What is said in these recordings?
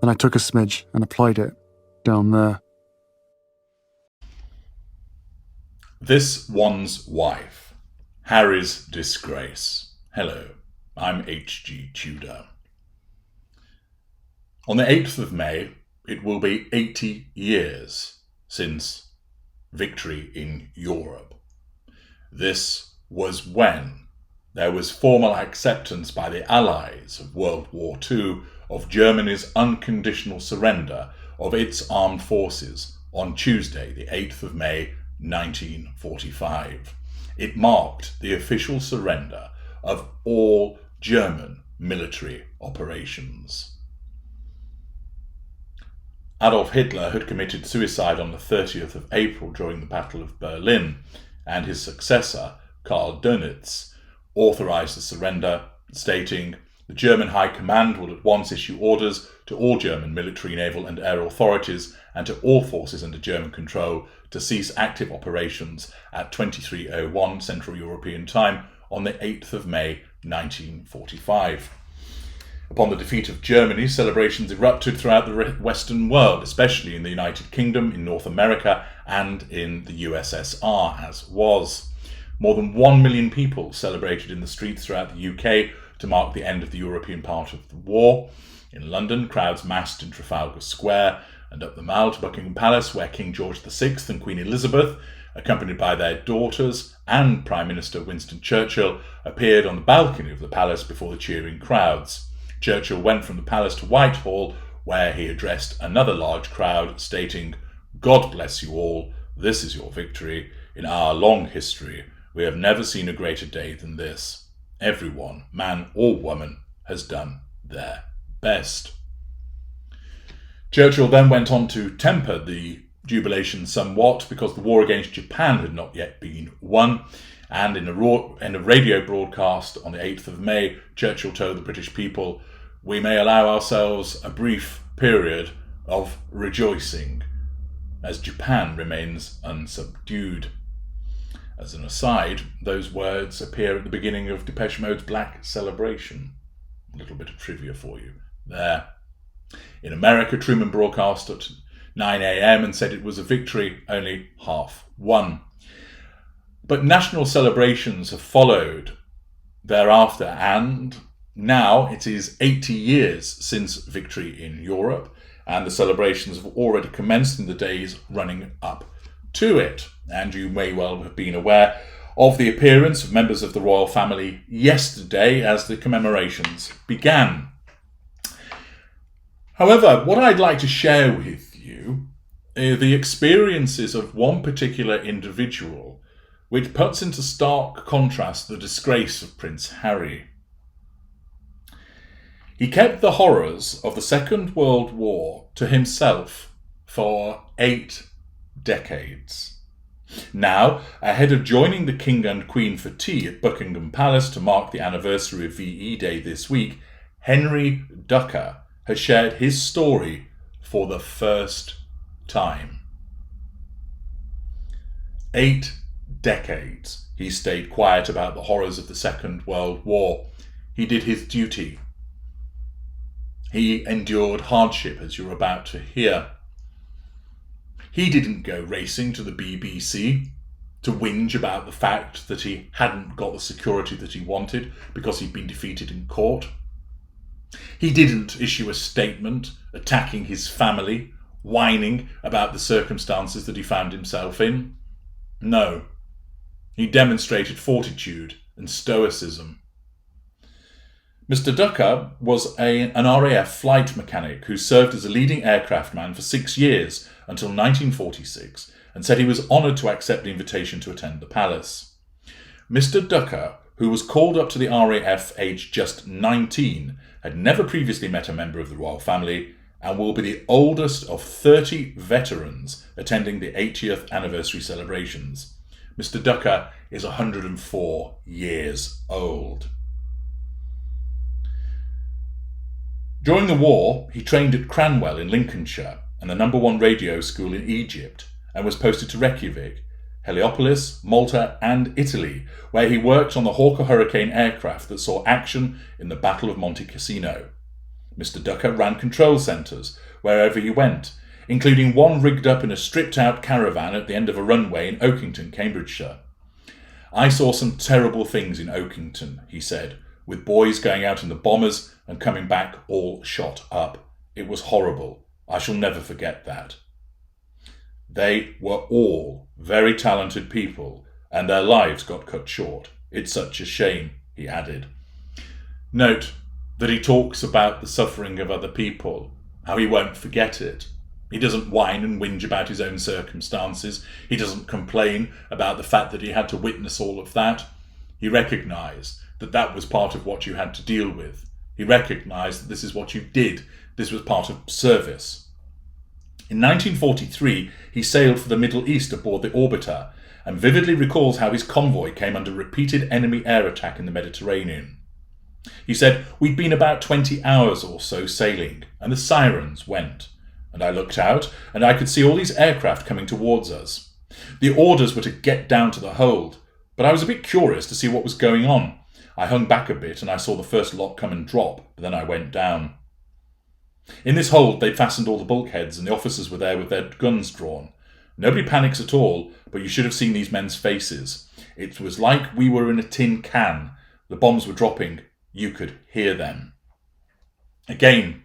Then I took a smidge and applied it down there. This One's Wife. Harry's Disgrace. Hello, I'm H.G. Tudor. On the 8th of May, it will be 80 years since victory in Europe. This was when there was formal acceptance by the Allies of World War II of Germany's unconditional surrender of its armed forces on Tuesday, the 8th of May, 1945. It marked the official surrender of all German military operations. Adolf Hitler had committed suicide on the 30th of April during the Battle of Berlin, and his successor, Karl Dönitz, authorized the surrender, stating, "The German High Command will at once issue orders to all German military, naval and air authorities and to all forces under German control to cease active operations at 23:01 Central European Time on the 8th of May 1945. Upon the defeat of Germany, celebrations erupted throughout the Western world, especially in the United Kingdom, in North America, and in the USSR, as was. More than 1 million people celebrated in the streets throughout the UK to mark the end of the European part of the war. In London, crowds massed in Trafalgar Square and up the Mall to Buckingham Palace, where King George VI and Queen Elizabeth, accompanied by their daughters and Prime Minister Winston Churchill, appeared on the balcony of the palace before the cheering crowds. Churchill went from the palace to Whitehall, where he addressed another large crowd, stating, "God bless you all, this is your victory. In our long history, we have never seen a greater day than this. Everyone, man or woman, has done their best." Churchill then went on to temper the jubilation somewhat because the war against Japan had not yet been won, and in a radio broadcast on the 8th of May, Churchill told the British people, "We may allow ourselves a brief period of rejoicing as Japan remains unsubdued." As an aside, those words appear at the beginning of Depeche Mode's Black Celebration. A little bit of trivia for you there. In America, Truman broadcast at 9 a.m. and said it was a victory only half won. But national celebrations have followed thereafter, and now it is 80 years since victory in Europe, and the celebrations have already commenced in the days running up to it. And you may well have been aware of the appearance of members of the royal family yesterday as the commemorations began. However, what I'd like to share with you are the experiences of one particular individual, which puts into stark contrast the disgrace of Prince Harry. He kept the horrors of the Second World War to himself for 8 decades. Now, ahead of joining the King and Queen for tea at Buckingham Palace to mark the anniversary of VE Day this week, Henry Ducker has shared his story for the first time. 8 decades he stayed quiet about the horrors of the Second World War. He did his duty. He endured hardship, as you're about to hear. He didn't go racing to the BBC to whinge about the fact that he hadn't got the security that he wanted because he'd been defeated in court. He didn't issue a statement attacking his family, whining about the circumstances that he found himself in. No, he demonstrated fortitude and stoicism. Mr. Ducker was an RAF flight mechanic who served as a leading aircraft man for 6 years until 1946 and said he was honoured to accept the invitation to attend the palace. Mr. Ducker, who was called up to the RAF aged just 19, had never previously met a member of the royal family and will be the oldest of 30 veterans attending the 80th anniversary celebrations. Mr. Ducker is 104 years old. During the war, he trained at Cranwell in Lincolnshire and the #1 radio school in Egypt and was posted to Reykjavik, Heliopolis, Malta and Italy, where he worked on the Hawker Hurricane aircraft that saw action in the Battle of Monte Cassino. Mr. Ducker ran control centres wherever he went, including one rigged up in a stripped-out caravan at the end of a runway in Oakington, Cambridgeshire. "I saw some terrible things in Oakington," he said, "with boys going out in the bombers and coming back all shot up. It was horrible. I shall never forget that." They were all very talented people, and their lives got cut short. "It's such a shame," he added. Note that he talks about the suffering of other people, how he won't forget it. He doesn't whine and whinge about his own circumstances. He doesn't complain about the fact that he had to witness all of that. He recognised that that was part of what you had to deal with. He recognised that this is what you did. This was part of service. In 1943, he sailed for the Middle East aboard the Orbiter and vividly recalls how his convoy came under repeated enemy air attack in the Mediterranean. He said, "We'd been about 20 hours or so sailing, and the sirens went. And I looked out, and I could see all these aircraft coming towards us. The orders were to get down to the hold, but I was a bit curious to see what was going on. I hung back a bit, and I saw the first lot come and drop, but then I went down. In this hold, they'd fastened all the bulkheads, and the officers were there with their guns drawn. Nobody panics at all, but you should have seen these men's faces. It was like we were in a tin can. The bombs were dropping. You could hear them." Again,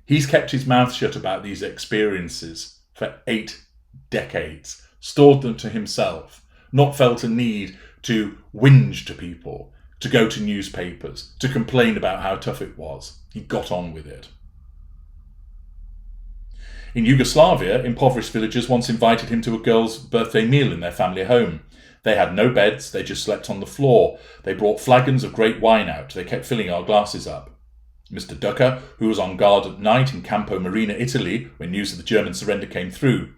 he's kept his mouth shut about these experiences for 8 decades, stored them to himself, not felt a need to whinge to people, to go to newspapers, to complain about how tough it was. He got on with it. In Yugoslavia, impoverished villagers once invited him to a girl's birthday meal in their family home. They had no beds, they just slept on the floor. They brought flagons of great wine out. They kept filling our glasses up. Mr. Ducker, who was on guard at night in Campo Marina, Italy, when news of the German surrender came through.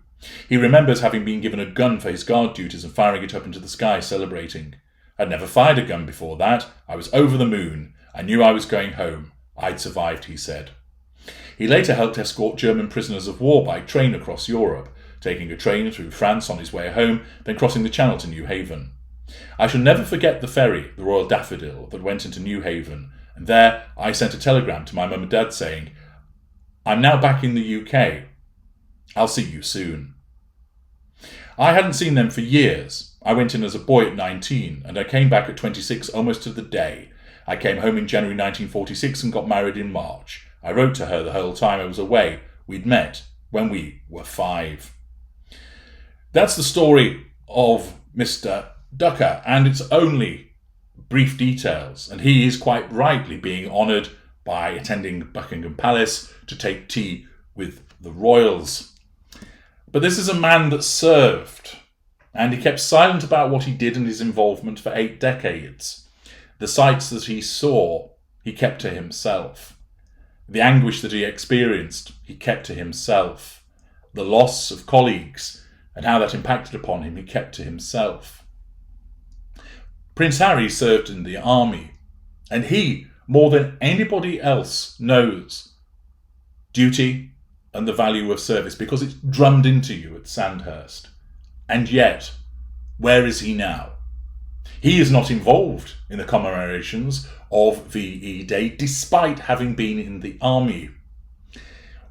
He remembers having been given a gun for his guard duties and firing it up into the sky, celebrating. "I'd never fired a gun before that. I was over the moon. I knew I was going home. I'd survived," he said. He later helped escort German prisoners of war by train across Europe, taking a train through France on his way home, then crossing the Channel to New Haven. "I shall never forget the ferry, the Royal Daffodil, that went into New Haven, and there I sent a telegram to my mum and dad saying, 'I'm now back in the UK. I'll see you soon.' I hadn't seen them for years. I went in as a boy at 19, and I came back at 26 almost to the day. I came home in January 1946 and got married in March. I wrote to her the whole time I was away. We'd met when we were 5. That's the story of Mr. Ducker, and it's only brief details, and he is quite rightly being honoured by attending Buckingham Palace to take tea with the royals. But this is a man that served, and he kept silent about what he did and his involvement for 8 decades. The sights that he saw, he kept to himself. The anguish that he experienced, he kept to himself. The loss of colleagues and how that impacted upon him, he kept to himself. Prince Harry served in the army, and he, more than anybody else, knows duty and the value of service because it's drummed into you at Sandhurst. And yet, where is he now? He is not involved in the commemorations of VE Day, despite having been in the army.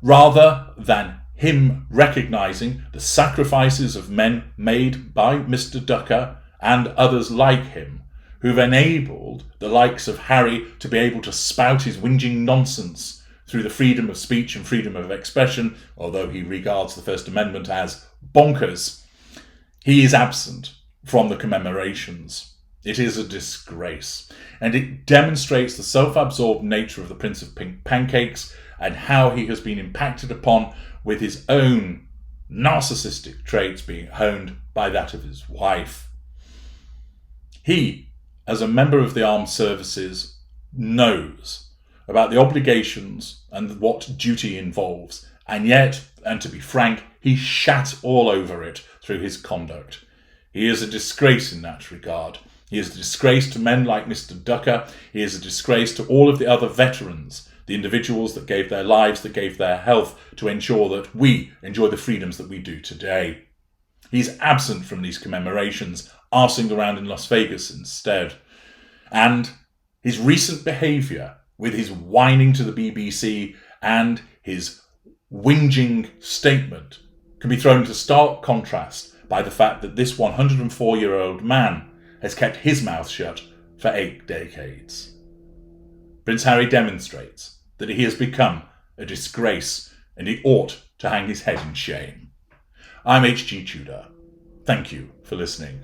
Rather than him recognising the sacrifices of men made by Mr. Ducker and others like him, who've enabled the likes of Harry to be able to spout his whinging nonsense through the freedom of speech and freedom of expression, although he regards the First Amendment as bonkers, he is absent from the commemorations. It is a disgrace, and it demonstrates the self-absorbed nature of the Prince of Pink Pancakes and how he has been impacted upon with his own narcissistic traits being honed by that of his wife. He, as a member of the armed services, knows about the obligations and what duty involves, and yet, and to be frank, he shat all over it through his conduct. He is a disgrace in that regard. He is a disgrace to men like Mr. Ducker. He is a disgrace to all of the other veterans, the individuals that gave their lives, that gave their health to ensure that we enjoy the freedoms that we do today. He's absent from these commemorations, arsing around in Las Vegas instead. And his recent behaviour, with his whining to the BBC and his whinging statement can be thrown into stark contrast by the fact that this 104-year-old man has kept his mouth shut for 8 decades. Prince Harry demonstrates that he has become a disgrace and he ought to hang his head in shame. I'm H.G. Tudor. Thank you for listening.